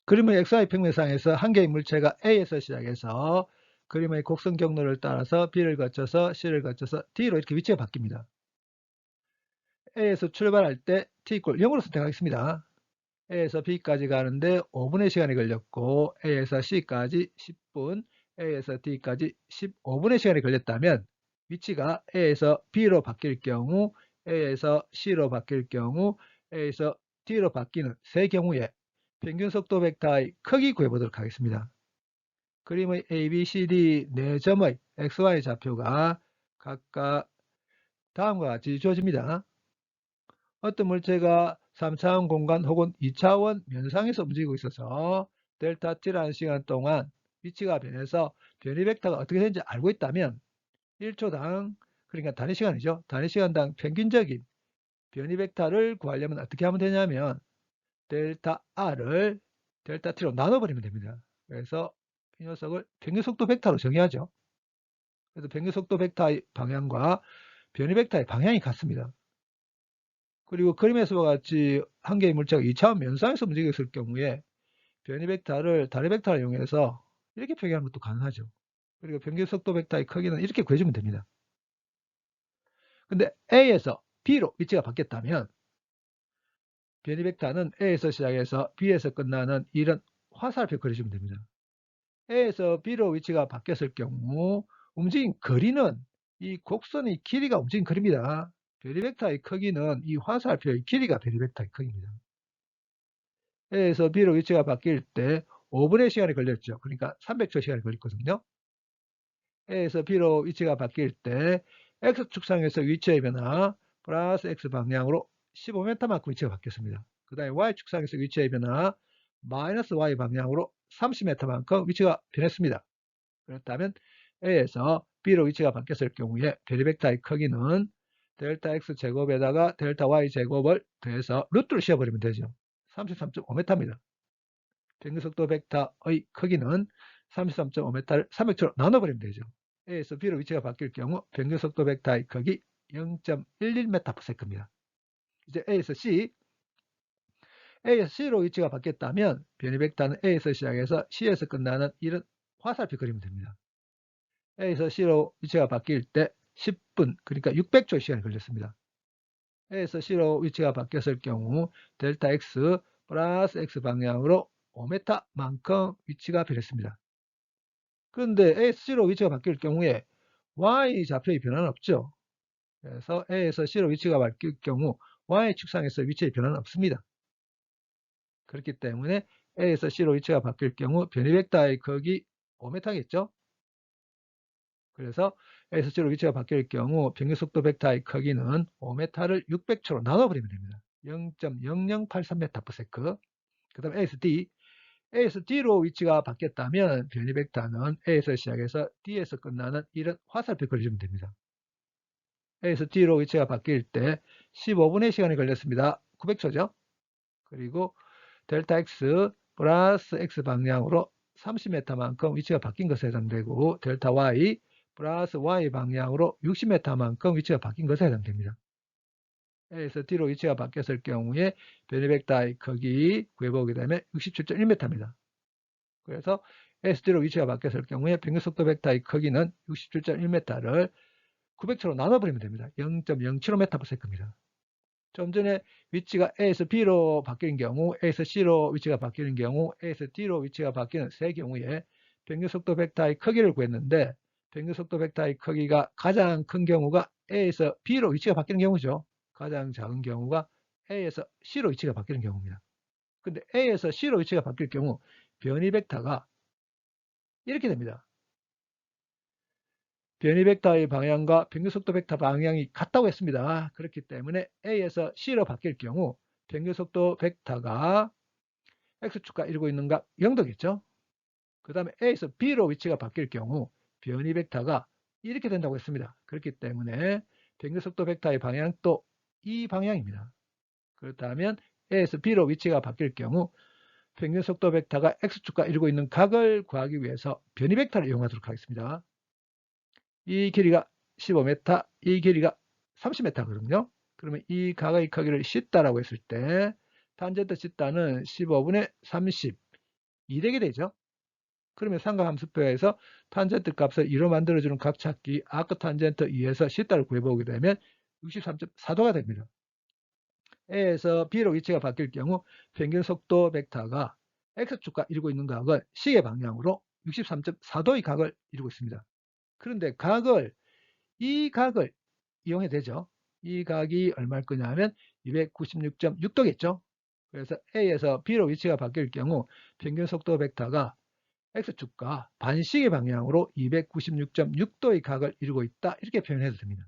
그림의 XY 평면상에서 한 개의 물체가 A에서 시작해서 그림의 곡선 경로를 따라서 B를 거쳐서 C를 거쳐서 D로 이렇게 위치가 바뀝니다. A에서 출발할 때 T = 0으로 선택하겠습니다. A에서 B까지 가는데 5분의 시간이 걸렸고 A에서 C까지 10분, A에서 D까지 15분의 시간이 걸렸다면 위치가 A에서 B로 바뀔 경우, A에서 C로 바뀔 경우, A에서 D로 바뀌는 세 경우에 평균 속도 벡터의 크기 구해보도록 하겠습니다. 그림의 A, B, C, D 네 점의 XY 좌표가 각각 다음과 같이 주어집니다. 어떤 물체가 3차원 공간 혹은 2차원 면상에서 움직이고 있어서 델타 t라는 시간 동안 위치가 변해서 변이 벡터가 어떻게 되는지 알고 있다면 1초당, 그러니까 단위 시간이죠. 단위 시간당 평균적인 변이 벡터를 구하려면 어떻게 하면 되냐면 델타 r을 델타 t로 나눠버리면 됩니다. 그래서 이 녀석을 평균 속도 벡터로 정의하죠. 그래서 평균 속도 벡터의 방향과 변이 벡터의 방향이 같습니다. 그리고 그림에서와 같이 한 개의 물체가 2차원 면상에서 움직이고 있을 경우에 변이 벡터를 단위 벡터를 이용해서 이렇게 표기하는 것도 가능하죠. 그리고 평균 속도 벡터의 크기는 이렇게 구해주면 됩니다. 근데 A에서 B로 위치가 바뀌었다면 변이 벡터는 A에서 시작해서 B에서 끝나는 이런 화살표 그려주면 됩니다. A에서 B로 위치가 바뀌었을 경우 움직인 거리는 이 곡선의 길이가 움직인 거리입니다. 변이 벡터의 크기는 이 화살표의 길이가 변이 벡터의 크기입니다. A에서 B로 위치가 바뀔 때 5분의 시간이 걸렸죠. 그러니까 300초 시간이 걸렸거든요. A에서 B로 위치가 바뀔 때 X축상에서 위치의 변화 플러스 X 방향으로 15m만큼 위치가 바뀌었습니다. 그 다음에 Y축상에서 위치의 변화 마이너스 Y 방향으로 30m만큼 위치가 변했습니다. 그렇다면 A에서 B로 위치가 바뀌었을 경우에 변이 벡터의 크기는 델타 X 제곱에다가 델타 Y 제곱을 더해서 루트를 씌워버리면 되죠. 33.5m입니다. 평균 속도 벡터의 크기는 33.5m를 300초로 나눠버리면 되죠. A에서 B로 위치가 바뀔 경우 평균 속도 벡터의 크기 0.11m/s입니다. 이제 A에서 C로 위치가 바뀌었다면 변이 벡터는 A에서 시작해서 C에서 끝나는 이런 화살표 그리면 됩니다. A에서 C로 위치가 바뀔 때 10분, 그러니까 600초 시간이 걸렸습니다. A에서 C로 위치가 바뀌었을 경우 델타 X 플러스 X 방향으로 5m만큼 위치가 변했습니다. 그런데 A에서 C로 위치가 바뀔 경우에 Y 좌표의 변화는 없죠. 그래서 A에서 C로 위치가 바뀔 경우 Y축상에서 위치의 변화는 없습니다. 그렇기 때문에 A에서 C로 위치가 바뀔 경우 변이 벡터의 크기 5m겠죠. 그래서 A에서 C로 위치가 바뀔 경우 평균 속도 벡터의 크기는 5m를 600초로 나눠버리면 됩니다. 0.0083m/s. 그 다음 A에서 D로 위치가 바뀌었다면 변이 벡터는 A에서 시작해서 D에서 끝나는 이런 화살표 그려주면 됩니다. A에서 D로 위치가 바뀔 때 15분의 시간이 걸렸습니다. 900초죠. 그리고 델타 X 플러스 X 방향으로 30m만큼 위치가 바뀐 것에 해당되고 델타 Y 플러스 Y 방향으로 60m만큼 위치가 바뀐 것에 해당됩니다. A에서 D로 위치가 바뀌었을 경우에 변이 벡터의 크기 구해보게 되면 67.1m입니다. 그래서 A에서 D로 위치가 바뀌었을 경우에 평균 속도 벡터의 크기는 67.1m를 900초로 나눠버리면 됩니다. 0.075m/s입니다. 좀 전에 위치가 A에서 B로 바뀌는 경우, A에서 C로 위치가 바뀌는 경우, A에서 D로 위치가 바뀌는 세 경우에 평균 속도 벡터의 크기를 구했는데 평균 속도 벡터의 크기가 가장 큰 경우가 A에서 B로 위치가 바뀌는 경우죠. 가장 작은 경우가 A에서 C로 위치가 바뀌는 경우입니다. 근데 A에서 C로 위치가 바뀔 경우 변이 벡터가 이렇게 됩니다. 변이 벡터의 방향과 평균 속도 벡터 방향이 같다고 했습니다. 그렇기 때문에 A에서 C로 바뀔 경우 평균 속도 벡터가 X축과 이루고 있는 각 0도겠죠. 그 다음에 A에서 B로 위치가 바뀔 경우 변이 벡터가 이렇게 된다고 했습니다. 그렇기 때문에 평균 속도 벡터의 방향도 이 방향입니다. 그렇다면 A에서 B로 위치가 바뀔 경우 평균 속도 벡터가 X축과 이루고 있는 각을 구하기 위해서 변이 벡터를 이용하도록 하겠습니다. 이 길이가 15m, 이 길이가 30m거든요. 그러면 이 각의 크기를 C다라고 했을 때 탄젠트 C다는 15분의 30, 2 되죠. 그러면 삼각함수표에서 탄젠트 값을 2로 만들어주는 값 찾기 아크 탄젠트 2에서 θ를 구해보게 되면 63.4도가 됩니다. A에서 B로 위치가 바뀔 경우 평균 속도 벡터가 X축과 이루고 있는 각은 시계 방향으로 63.4도의 각을 이루고 있습니다. 그런데 이 각을 이용해야 되죠. 이 각이 얼마일 거냐 하면 296.6도겠죠. 그래서 A에서 B로 위치가 바뀔 경우 평균 속도 벡터가 X축과 반시계 방향으로 296.6도의 각을 이루고 있다. 이렇게 표현해도 됩니다.